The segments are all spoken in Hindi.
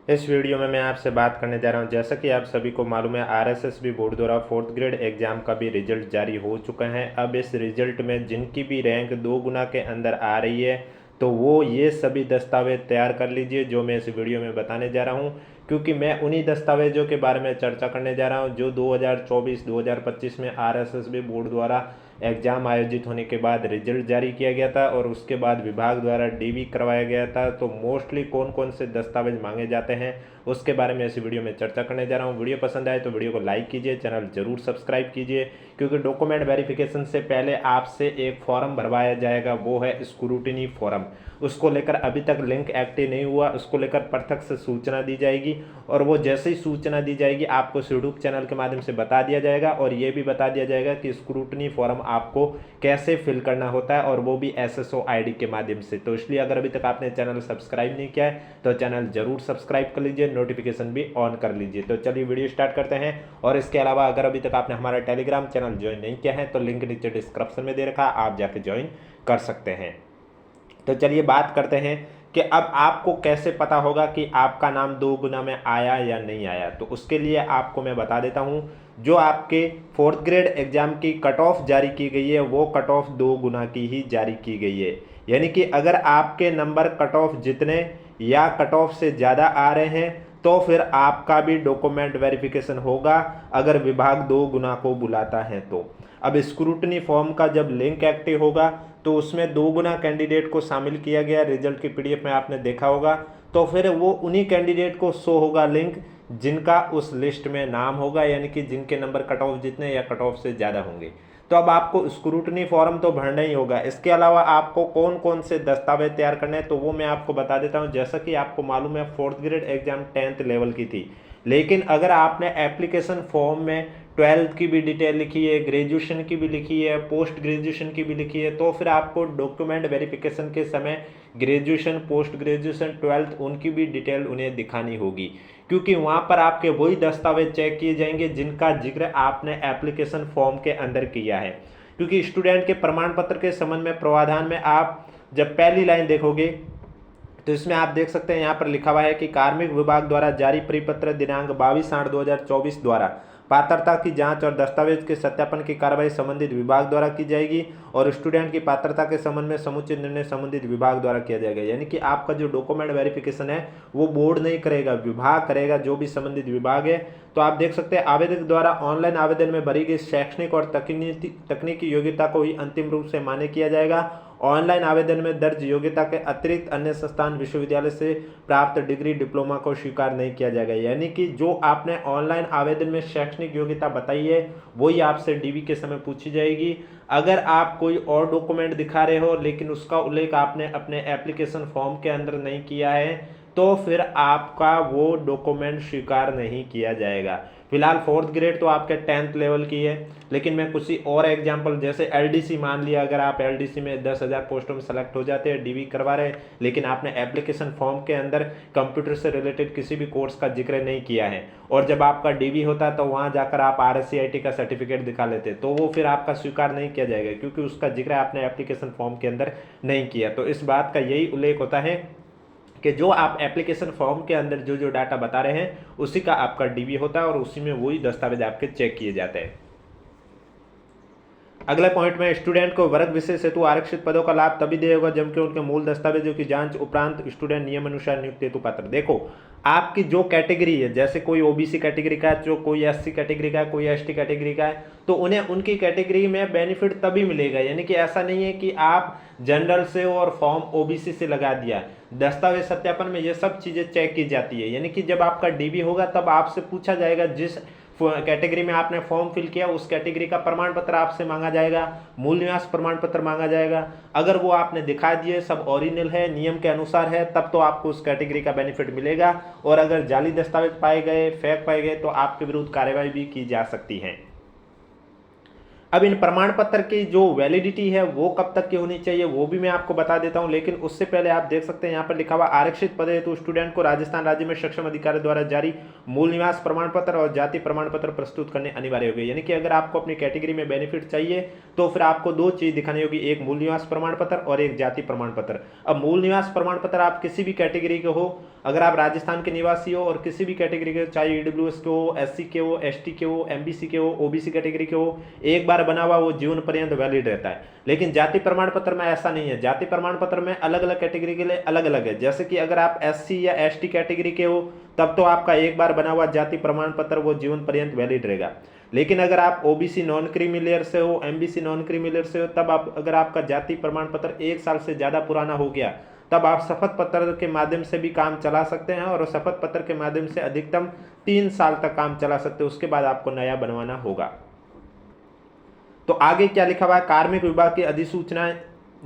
इस वीडियो में मैं आपसे बात करने जा रहा हूं, जैसा कि आप सभी को मालूम है आरएसएसबी बोर्ड द्वारा 4th ग्रेड एग्जाम का भी रिजल्ट जारी हो चुका है। अब इस रिजल्ट में जिनकी भी रैंक 2 गुना के अंदर आ रही है तो वो ये सभी दस्तावेज तैयार कर लीजिए जो मैं इस वीडियो में बताने जा रहा हूं, क्योंकि मैं उन्हीं दस्तावेजों के बारे में चर्चा करने जा रहा हूं जो 2024-2025 में आरएसएसबी बोर्ड द्वारा एग्ज़ाम आयोजित होने के बाद रिजल्ट जारी किया गया था और उसके बाद विभाग द्वारा डीवी करवाया गया था। तो मोस्टली कौन कौन से दस्तावेज मांगे जाते हैं उसके बारे में इस वीडियो में चर्चा करने जा रहा हूं। वीडियो पसंद आए तो वीडियो को लाइक कीजिए, चैनल जरूर सब्सक्राइब कीजिए, क्योंकि डॉक्यूमेंट वेरिफिकेशन से पहले आपसे एक फॉर्म भरवाया जाएगा, वो है स्क्रूटिनी फॉर्म। उसको लेकर अभी तक लिंक एक्टिव नहीं हुआ, उसको लेकर पृथक से सूचना दी जाएगी और वो जैसे ही सूचना दी जाएगी आपको यूट्यूब चैनल के माध्यम से बता दिया जाएगा और ये भी बता दिया जाएगा कि स्क्रूटनी फॉर्म आपको कैसे फिल करना होता है, और वो भी एसएसओ आईडी के माध्यम से। तो इसलिए अगर अभी तक आपने चैनल सब्सक्राइब नहीं किया है तो चैनल जरूर सब्सक्राइब कर लीजिए, नोटिफिकेशन भी ऑन कर लीजिए। तो चलिए वीडियो स्टार्ट करते हैं। और इसके अलावा अगर अभी तक आपने हमारा टेलीग्राम चैनल ज्वाइन नहीं किया है तो लिंक नीचे डिस्क्रिप्शन में दे रखा, आप जाके ज्वाइन कर सकते हैं। तो चलिए बात करते हैं कि अब आपको कैसे पता होगा कि आपका नाम 2 गुना में आया या नहीं आया। तो उसके लिए आपको मैं बता देता हूं, जो आपके 4th ग्रेड एग्जाम की कट ऑफ जारी की गई है वो कट ऑफ 2 गुना की ही जारी की गई है। यानी कि अगर आपके नंबर कट ऑफ जितने या कट ऑफ से ज़्यादा आ रहे हैं तो फिर आपका भी डॉक्यूमेंट वेरिफिकेशन होगा, अगर विभाग 2 गुना को बुलाता है तो। अब स्क्रूटनी फॉर्म का जब लिंक एक्टिव होगा तो उसमें 2 गुना कैंडिडेट को शामिल किया गया, रिजल्ट की पीडीएफ में आपने देखा होगा। तो फिर वो उन्हीं कैंडिडेट को शो होगा लिंक जिनका उस लिस्ट में नाम होगा, यानी कि जिनके नंबर कट ऑफ जितने या कट ऑफ से ज़्यादा होंगे। तो अब आपको स्क्रूटनी फॉर्म तो भरना ही होगा। इसके अलावा आपको कौन कौन से दस्तावेज तैयार करने हैं तो वो मैं आपको बता देता हूँ। जैसा कि आपको मालूम है 4th grade exam 10th level की थी, लेकिन अगर आपने एप्लीकेशन फॉर्म में 12th की भी डिटेल लिखी है, ग्रेजुएशन की भी लिखी है, पोस्ट ग्रेजुएशन की भी लिखी है, तो फिर आपको डॉक्यूमेंट वेरिफिकेशन के समय ग्रेजुएशन, पोस्ट ग्रेजुएशन, 12th उनकी भी डिटेल उन्हें दिखानी होगी, क्योंकि वहाँ पर आपके वही दस्तावेज चेक किए जाएंगे जिनका जिक्र आपने एप्लीकेशन फॉर्म के अंदर किया है। क्योंकि स्टूडेंट के प्रमाण पत्र के संबंध में प्रावधान में आप जब पहली लाइन देखोगे तो इसमें आप देख सकते हैं, यहाँ पर लिखा हुआ है कि कार्मिक विभाग द्वारा जारी परिपत्र दिनांक 22/8/2024 द्वारा पात्रता की जांच और दस्तावेज के सत्यापन की कार्रवाई संबंधित विभाग द्वारा की जाएगी और स्टूडेंट की पात्रता के संबंध में समुचित निर्णय संबंधित विभाग द्वारा किया जाएगा। यानी कि आपका जो डॉक्यूमेंट वेरिफिकेशन है वो बोर्ड नहीं करेगा, विभाग करेगा, जो भी संबंधित विभाग है। तो आप देख सकते हैं आवेदक द्वारा ऑनलाइन आवेदन में भरी गई शैक्षणिक और तकनीकी योग्यता को ही अंतिम रूप से मान्य किया जाएगा। ऑनलाइन आवेदन में दर्ज योग्यता के अतिरिक्त अन्य संस्थान विश्वविद्यालय से प्राप्त डिग्री, डिप्लोमा को स्वीकार नहीं किया जाएगा। यानी कि जो आपने ऑनलाइन आवेदन में शैक्षणिक योग्यता बताई है वही आपसे डीवी के समय पूछी जाएगी। अगर आप कोई और डॉक्यूमेंट दिखा रहे हो लेकिन उसका उल्लेख आपने अपने एप्लीकेशन फॉर्म के अंदर नहीं किया है तो फिर आपका वो डॉक्यूमेंट स्वीकार नहीं किया जाएगा। फिलहाल 4th ग्रेड तो आपके 10th लेवल की है, लेकिन मैं कुछ और एग्जांपल जैसे एलडीसी मान लिया, अगर आप एलडीसी में 10,000 पोस्टों में सेलेक्ट हो जाते हैं, डीवी करवा रहे हैं, लेकिन आपने एप्लीकेशन फॉर्म के अंदर कंप्यूटर से रिलेटेड किसी भी कोर्स का जिक्र नहीं किया है और जब आपका डीवी होता है तो वहाँ जाकर आप आरएससीआईटी का सर्टिफिकेट दिखा लेते तो वो फिर आपका स्वीकार नहीं किया जाएगा, क्योंकि उसका जिक्र आपने एप्लीकेशन फॉर्म के अंदर नहीं किया। तो इस बात का यही उल्लेख होता है कि जो आप एप्लीकेशन फॉर्म के अंदर जो जो डाटा बता रहे हैं उसी का आपका डीवी होता है और उसी में वही दस्तावेज आपके चेक किए जाते हैं। अगला पॉइंट में स्टूडेंट को वर्ग विशेष हेतु आरक्षित पदों का लाभ तभी देगा जबकि उनके मूल दस्तावेजों की जांच उपरांत स्टूडेंट नियम अनुसार नियुक्त हेतु पात्र। देखो आपकी जो कैटेगरी है, जैसे कोई ओबीसी कैटेगरी का है, जो कोई एससी कैटेगरी का है, कोई एसटी कैटेगरी का है, तो उन्हें उनकी कैटेगरी में बेनिफिट तभी मिलेगा। यानी कि ऐसा नहीं है कि आप जनरल से और फॉर्म ओबीसी से लगा दिया। दस्तावेज सत्यापन में ये सब चीजें चेक की जाती है। यानी कि जब आपका डीबी होगा तब आपसे पूछा जाएगा, जिस कैटेगरी में आपने फॉर्म फिल किया उस कैटेगरी का प्रमाण पत्र आपसे मांगा जाएगा, मूल निवास प्रमाण पत्र मांगा जाएगा। अगर वो आपने दिखा दिए सब ओरिजिनल है, नियम के अनुसार है, तब तो आपको उस कैटेगरी का बेनिफिट मिलेगा। और अगर जाली दस्तावेज पाए गए, फेक पाए गए, तो आपके विरुद्ध कार्रवाई भी की जा सकती है। अब इन प्रमाण पत्र की जो वैलिडिटी है वो कब तक की होनी चाहिए वो भी मैं आपको बता देता हूं, लेकिन उससे पहले आप देख सकते हैं यहाँ पर लिखा हुआ आरक्षित पद हेतु स्टूडेंट को राजस्थान राज्य में सक्षम अधिकारी द्वारा जारी मूल निवास प्रमाण पत्र और जाति प्रमाण पत्र प्रस्तुत करने अनिवार्य होगी। यानी कि अगर आपको अपनी कैटेगरी में बेनिफिट चाहिए तो फिर आपको दो चीज दिखानी होगी, एक मूल निवास प्रमाण पत्र और एक जाति प्रमाण पत्र। अब मूल निवास प्रमाण पत्र आप किसी भी कैटेगरी के हो, अगर आप राजस्थान के निवासी हो और किसी भी कैटेगरी के, चाहे ईडब्ल्यूएस के हो, एससी के हो, एसटी के हो, एमबीसी के हो, ओबीसी कैटेगरी के हो, एक बार बना हुआ वो जीवन पर्यंत वैलिड रहता है। लेकिन जाति प्रमाण पत्र में ऐसा नहीं है। जाति प्रमाण पत्र में अलग अलग कैटेगरी के लिए अलग अलग है। जैसे कि अगर आप एससी या एसटी कैटेगरी के हो तब तो आपका एक बार बना हुआ जाति प्रमाण पत्र वो जीवन पर्यंत वैलिड रहेगा। लेकिन अगर आप ओबीसी नॉन क्रीमी लेयर से हो, एमबीसी नॉन क्रीमी लेयर से हो, तब आप अगर आपका जाति प्रमाण पत्र 1 साल से ज़्यादा पुराना हो गया तब आप शपथ पत्र के माध्यम से भी काम चला सकते हैं और शपथ पत्र के माध्यम से अधिकतम 3 साल तक काम चला सकते हैं। उसके बाद आपको नया बनवाना होगा। तो आगे क्या लिखा हुआ है, कार्मिक विभाग की अधिसूचना।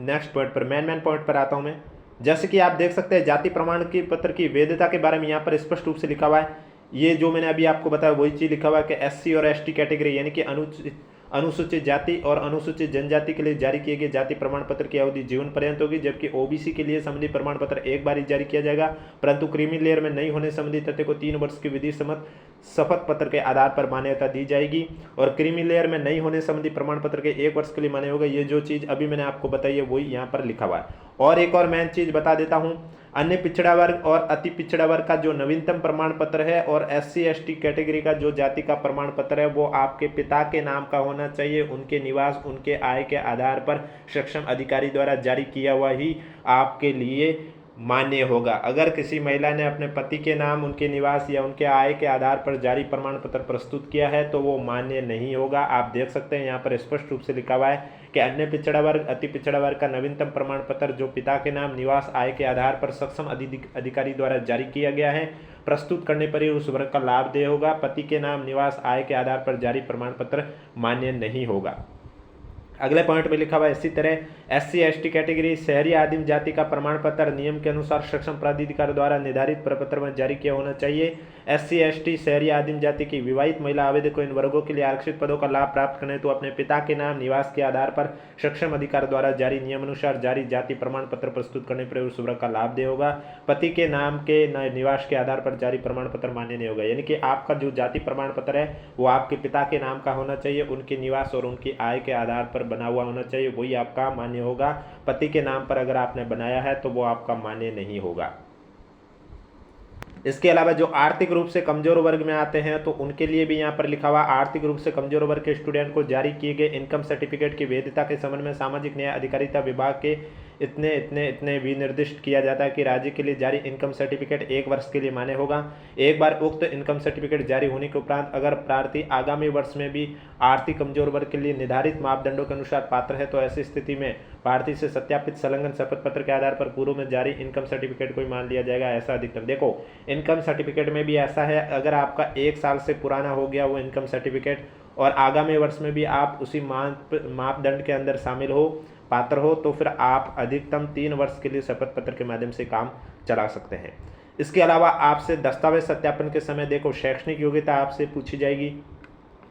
नेक्स्ट पॉइंट पर, मेन पॉइंट पर आता हूं मैं। जैसे कि आप देख सकते हैं जाति प्रमाण की पत्र की वैधता के बारे में यहाँ पर स्पष्ट रूप से लिखा हुआ है। ये जो मैंने अभी आपको बताया वही चीज लिखा हुआ है कि एससी और एसटी कैटेगरी यानी कि अनुसूचित जाति और अनुसूचित जनजाति के लिए जारी किए गए जाति प्रमाण पत्र की अवधि जीवन पर्यंत होगी, जबकि ओबीसी के लिए संबंधी प्रमाण पत्र एक बार ही जारी किया जाएगा, परंतु क्रीमी लेयर में नहीं होने संबंधी तथ्य को 3 वर्ष की विधि सम्मत शपथ पत्र के आधार पर मान्यता दी जाएगी और क्रीमी लेयर में नहीं होने संबंधी प्रमाण पत्र के 1 वर्ष के लिए मान्य होगा। ये जो चीज अभी मैंने आपको बताई है वही यहाँ पर लिखा हुआ है। और एक और मेन चीज बता देता हूँ, अन्य पिछड़ा वर्ग और अति पिछड़ा वर्ग का जो नवीनतम प्रमाण पत्र है और एससी एसटी कैटेगरी का जो जाति का प्रमाण पत्र है वो आपके पिता के नाम का होना चाहिए। उनके निवास, उनके आय के आधार पर सक्षम अधिकारी द्वारा जारी किया हुआ ही आपके लिए मान्य होगा। अगर किसी महिला ने अपने पति के नाम, उनके निवास या उनके आय के आधार पर जारी प्रमाण पत्र प्रस्तुत किया है तो वो मान्य नहीं होगा। आप देख सकते हैं यहाँ पर स्पष्ट रूप से लिखा हुआ है कि अन्य पिछड़ा वर्ग, अति पिछड़ा वर्ग का नवीनतम प्रमाण पत्र जो पिता के नाम, निवास, आय के आधार पर सक्षम अधिकारी द्वारा जारी किया गया है प्रस्तुत करने पर ही उस वर्ग का लाभ देय होगा। पति के नाम, निवास, आय के आधार पर जारी प्रमाण पत्र मान्य नहीं होगा। अगले पॉइंट में लिखा हुआ है इसी तरह एससी एसटी कैटेगरी, शहरी आदिम जाति का प्रमाण पत्र नियम के अनुसार सक्षम प्राधिकार द्वारा निर्धारित प्रपत्र में जारी किया होना चाहिए। एससी एसटी, शहरी आदिम जाति की विवाहित महिला आवेदक को इन वर्गों के लिए आरक्षित पदों का लाभ प्राप्त करने तो अपने पिता के नाम, निवास के आधार पर सक्षम अधिकार द्वारा जारी नियमानुसार जारी जाति प्रमाण पत्र प्रस्तुत करने पर उस वर्ग का लाभ देय होगा। पति के नाम के निवास के आधार पर जारी प्रमाण पत्र मान्य नहीं होगा। यानी कि आपका जो जाति प्रमाण पत्र है वो आपके पिता के नाम का होना चाहिए, उनके निवास और उनकी आय के आधार पर बना हुआ होना चाहिए, वही आपका मान्य होगा। पति के नाम पर अगर आपने बनाया है तो वो आपका मान्य नहीं होगा। इसके अलावा जो आर्थिक रूप से कमजोर वर्ग में आते हैं तो उनके लिए भी यहाँ पर लिखा हुआ, आर्थिक रूप से कमजोर वर्ग के स्टूडेंट को जारी किए गए इनकम सर्टिफिकेट की वैधता के संबंध में सामाजिक न्याय अधिकारिता विभाग के इतने विनिर्दिष्ट किया जाता है कि राज्य के लिए जारी इनकम सर्टिफिकेट 1 वर्ष के लिए मान्य होगा। एक बार उक्त इनकम सर्टिफिकेट जारी होने के उपरांत अगर प्रार्थी आगामी वर्ष में भी आर्थिक कमजोर वर्ग के लिए निर्धारित मापदंडों के अनुसार पात्र है तो ऐसी स्थिति में प्रार्थी से सत्यापित संलग्न शपथ पत्र के आधार पर पूर्व में जारी इनकम सर्टिफिकेट को ही मान लिया जाएगा। ऐसा अधिकतम, देखो इनकम सर्टिफिकेट में भी ऐसा है, अगर आपका 1 साल से पुराना हो गया वो इनकम सर्टिफिकेट और आगामी वर्ष में भी आप उसी मापदंड के अंदर शामिल हो, पात्र हो, तो फिर आप अधिकतम 3 वर्ष के लिए शपथ पत्र के माध्यम से काम चला सकते हैं। इसके अलावा आपसे दस्तावेज सत्यापन के समय देखो शैक्षणिक योग्यता आपसे पूछी जाएगी,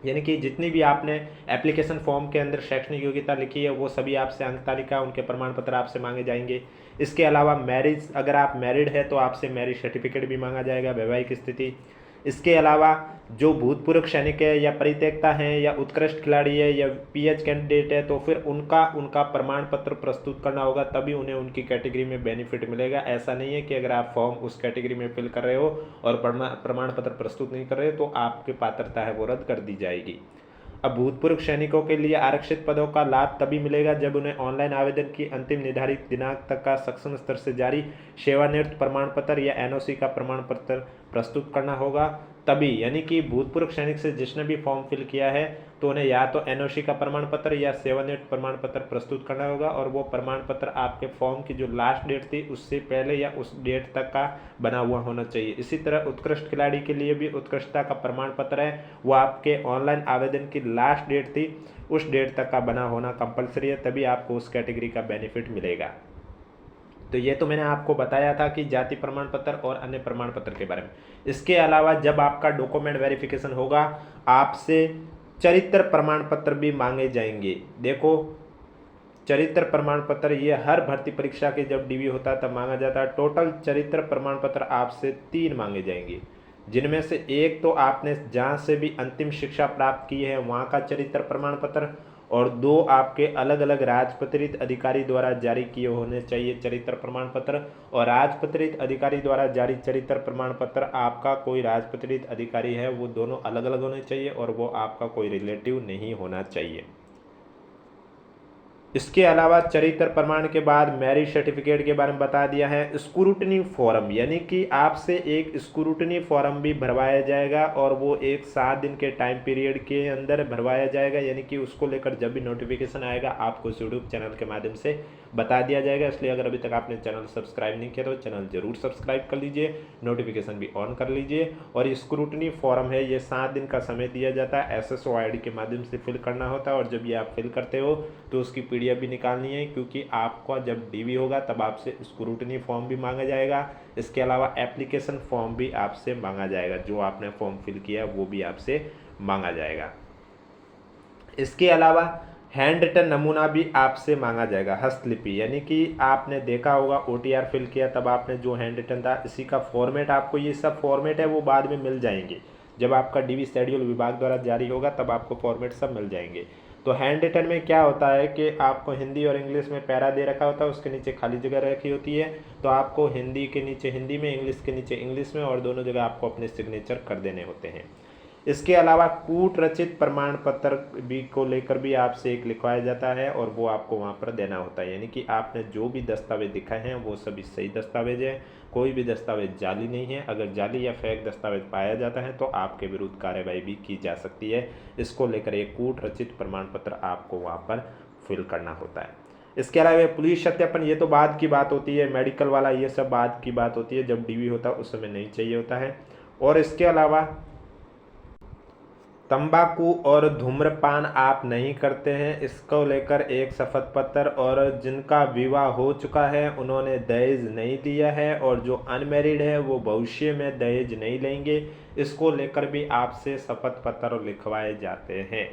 यानी कि जितनी भी आपने एप्लीकेशन फॉर्म के अंदर शैक्षणिक योग्यता लिखी है वो सभी आपसे अंक तालिका, उनके प्रमाण पत्र आपसे मांगे जाएंगे। इसके अलावा मैरिज, अगर आप मैरिड है तो आपसे मैरिज सर्टिफिकेट भी मांगा जाएगा, वैवाहिक स्थिति। इसके अलावा जो भूतपूर्व सैनिक है या परित्यक्ता है या उत्कृष्ट खिलाड़ी है या पीएच कैंडिडेट है तो फिर उनका प्रमाण पत्र प्रस्तुत करना होगा, तभी उन्हें उनकी कैटेगरी में बेनिफिट मिलेगा। ऐसा नहीं है कि अगर आप फॉर्म उस कैटेगरी में फिल कर रहे हो और प्रमाण पत्र प्रस्तुत नहीं कर रहे हो तो आपकी पात्रता है वो रद्द कर दी जाएगी। अब भूतपूर्व सैनिकों के लिए आरक्षित पदों का लाभ तभी मिलेगा जब उन्हें ऑनलाइन आवेदन की अंतिम निर्धारित दिनांक तक का सक्षम स्तर से जारी सेवानिवृत्त प्रमाण पत्र या एनओसी का प्रमाण पत्र प्रस्तुत करना होगा, तभी। यानी कि भूतपूर्व सैनिक से जिसने भी फॉर्म फिल किया है तो उन्हें या तो एनओसी का प्रमाण पत्र या सेवानिवृत्त प्रमाण पत्र प्रस्तुत करना होगा और वो प्रमाण पत्र आपके फॉर्म की जो लास्ट डेट थी उससे पहले या उस डेट तक का बना हुआ होना चाहिए। इसी तरह उत्कृष्ट खिलाड़ी के लिए भी उत्कृष्टता का प्रमाण पत्र है वो आपके ऑनलाइन आवेदन की लास्ट डेट थी उस डेट तक का बना होना कंपलसरी है, तभी आपको उस कैटेगरी का बेनिफिट मिलेगा। तो ये तो मैंने आपको बताया था कि जाति प्रमाण पत्र और अन्य प्रमाण पत्र के बारे में। इसके अलावा जब आपका डॉक्यूमेंट वेरिफिकेशन होगा आपसे चरित्र प्रमाण पत्र भी मांगे जाएंगे। देखो चरित्र प्रमाण पत्र ये हर भर्ती परीक्षा के जब डीवी होता है तब मांगा जाता है। टोटल चरित्र प्रमाण पत्र आपसे 3 मांगे जाएंगे, जिनमें से एक तो आपने जहाँ से भी अंतिम शिक्षा प्राप्त की है वहाँ का चरित्र प्रमाण पत्र, और 2 आपके अलग अलग राजपत्रित अधिकारी द्वारा जारी किए होने चाहिए चरित्र प्रमाण पत्र। और राजपत्रित अधिकारी द्वारा जारी चरित्र प्रमाण पत्र, आपका कोई राजपत्रित अधिकारी है वो दोनों अलग अलग होने चाहिए और वो आपका कोई रिलेटिव नहीं होना चाहिए। इसके अलावा चरित्र प्रमाण के बाद मैरिज सर्टिफिकेट के बारे में बता दिया है। स्क्रूटनी फॉर्म, यानी कि आपसे एक स्क्रूटनी फॉर्म भी भरवाया जाएगा और वो एक 7 दिन के टाइम पीरियड के अंदर भरवाया जाएगा, यानी कि उसको लेकर जब भी नोटिफिकेशन आएगा आपको यूट्यूब चैनल के माध्यम से बता दिया जाएगा। इसलिए अगर अभी तक आपने चैनल सब्सक्राइब नहीं किया तो चैनल जरूर सब्सक्राइब कर लीजिए, नोटिफिकेशन भी ऑन कर लीजिए। और ये स्क्रूटनी फॉर्म है, ये 7 दिन का समय दिया जाता है, SSO ID के माध्यम से फिल करना होता है। और जब ये आप फिल करते हो तो उसकी PDF भी निकालनी है, क्योंकि आपका जब DV होगा तब आपसे स्क्रूटनी फॉर्म भी मांगा जाएगा। इसके अलावा एप्लीकेशन फॉर्म भी आपसे मांगा जाएगा, जो आपने फॉर्म फिल किया वो भी आपसे मांगा जाएगा। इसके अलावा हैंड रिटन नमूना भी आपसे मांगा जाएगा, हस्तलिपि, यानी कि आपने देखा होगा OTR फिल किया तब आपने जो हैंड रिटन था इसी का फॉर्मेट, आपको ये सब फॉर्मेट है वो बाद में मिल जाएंगे। जब आपका DV शेड्यूल विभाग द्वारा जारी होगा तब आपको फॉर्मेट सब मिल जाएंगे। तो हैंड रिटन में क्या होता है कि आपको हिंदी और इंग्लिश में पैरा दे रखा होता है, उसके नीचे खाली जगह रखी होती है, तो आपको हिंदी के नीचे हिंदी में, इंग्लिश के नीचे इंग्लिश में, और दोनों जगह आपको अपने सिग्नेचर कर देने होते हैं। इसके अलावा कूट रचित प्रमाण पत्र भी को लेकर भी आपसे एक लिखवाया जाता है और वो आपको वहाँ पर देना होता है, यानी कि आपने जो भी दस्तावेज दिखाए हैं वो सभी सही दस्तावेज हैं, कोई भी दस्तावेज जाली नहीं है। अगर जाली या फेक दस्तावेज पाया जाता है तो आपके विरुद्ध कार्रवाई भी की जा सकती है। इसको लेकर एक कूट रचित प्रमाण पत्र आपको वहाँ पर फिल करना होता है। इसके अलावा पुलिस सत्यापन, ये तो बाद की बात होती है, मेडिकल वाला ये सब बाद की बात होती है, जब DV होता है उस समय नहीं चाहिए होता है। और इसके अलावा तंबाकू और धूम्रपान आप नहीं करते हैं, इसको लेकर एक शपथ पत्र। और जिनका विवाह हो चुका है उन्होंने दहेज नहीं दिया है, और जो अनमैरिड है वो भविष्य में दहेज नहीं लेंगे, इसको लेकर भी आपसे शपथ पत्र लिखवाए जाते हैं।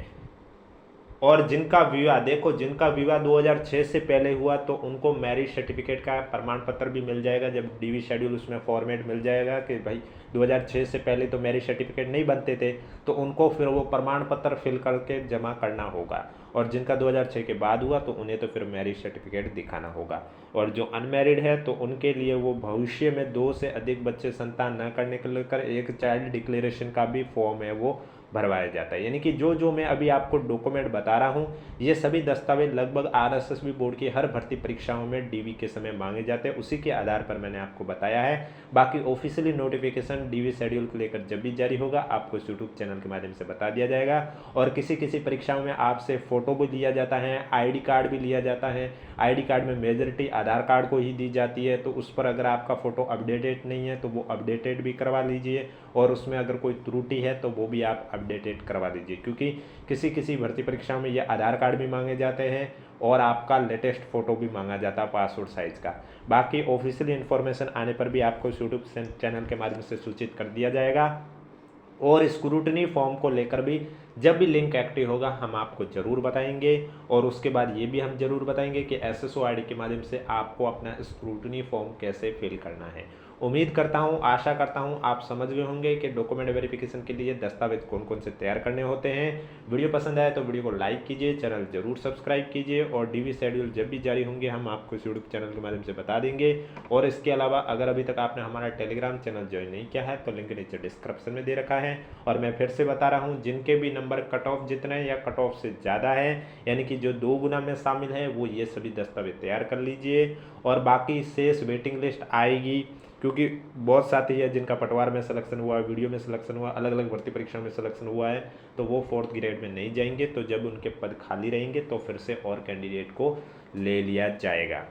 और जिनका विवाह, देखो जिनका विवाह 2006 से पहले हुआ तो उनको मैरिज सर्टिफिकेट का प्रमाण पत्र भी मिल जाएगा, जब DV शेड्यूल उसमें फॉर्मेट मिल जाएगा कि भाई 2006 से पहले तो मैरिज सर्टिफिकेट नहीं बनते थे, तो उनको फिर वो प्रमाण पत्र फिल करके जमा करना होगा। और जिनका 2006 के बाद हुआ तो उन्हें तो फिर मैरिज सर्टिफिकेट दिखाना होगा। और जो अनमैरिड है तो उनके लिए वो भविष्य में 2 से अधिक बच्चे संतान न करने को लेकर एक चाइल्ड डिक्लेरेशन का भी फॉर्म है वो भरवाया जाता है। यानी कि जो मैं अभी आपको डॉक्यूमेंट बता रहा हूँ ये सभी दस्तावेज लगभग RSSB बोर्ड की हर भर्ती परीक्षाओं में DV के समय मांगे जाते हैं, उसी के आधार पर मैंने आपको बताया है। बाकी ऑफिशियली नोटिफिकेशन DV शेड्यूल को लेकर जब भी जारी होगा आपको यूट्यूब चैनल के माध्यम से बता दिया जाएगा। और किसी किसी परीक्षाओं में आपसे फोटो भी लिया जाता है, ID कार्ड भी लिया जाता है। ID कार्ड में मेजॉरिटी आधार कार्ड को ही दी जाती है, तो उस पर अगर आपका फ़ोटो अपडेटेड नहीं है तो वो अपडेटेड भी करवा लीजिए, और उसमें अगर कोई त्रुटि है तो वो भी आप अपडेटेड करवा दीजिए, क्योंकि किसी किसी भर्ती परीक्षा में ये आधार कार्ड भी मांगे जाते हैं और आपका लेटेस्ट फ़ोटो भी मांगा जाता है पासपोर्ट साइज़ का। बाकी ऑफिशियल इन्फॉर्मेशन आने पर भी आपको यूट्यूब चैनल के माध्यम से सूचित कर दिया जाएगा। और स्क्रूटनी फॉर्म को लेकर भी जब भी लिंक एक्टिव होगा हम आपको ज़रूर बताएंगे। और उसके बाद ये भी हम ज़रूर बताएंगे कि SSO ID के माध्यम से आपको अपना स्क्रूटनी फॉर्म कैसे फिल करना है। उम्मीद करता हूँ, आशा करता हूँ आप समझ गए होंगे कि डॉक्यूमेंट वेरिफिकेशन के लिए दस्तावेज कौन कौन से तैयार करने होते हैं। वीडियो पसंद आए तो वीडियो को लाइक कीजिए, चैनल जरूर सब्सक्राइब कीजिए, और DV शेड्यूल जब भी जारी होंगे हम आपको यूट्यूब चैनल के माध्यम से बता देंगे। और इसके अलावा अगर अभी तक आपने हमारा टेलीग्राम चैनल ज्वाइन नहीं किया है तो लिंक नीचे डिस्क्रिप्शन में दे रखा है। और मैं फिर से बता रहा हूँ, जिनके भी नंबर कट ऑफ जितने या कट ऑफ से ज़्यादा है, यानी कि जो 2 गुना में शामिल है, वो ये सभी दस्तावेज तैयार कर लीजिए। और बाकी शेष वेटिंग लिस्ट आएगी, क्योंकि बहुत साथी है जिनका पटवार में सिलेक्शन हुआ, वीडियो में सिलेक्शन हुआ, अलग अलग भर्ती परीक्षा में सिलेक्शन हुआ है, तो वो 4th ग्रेड में नहीं जाएंगे। तो जब उनके पद खाली रहेंगे तो फिर से और कैंडिडेट को ले लिया जाएगा।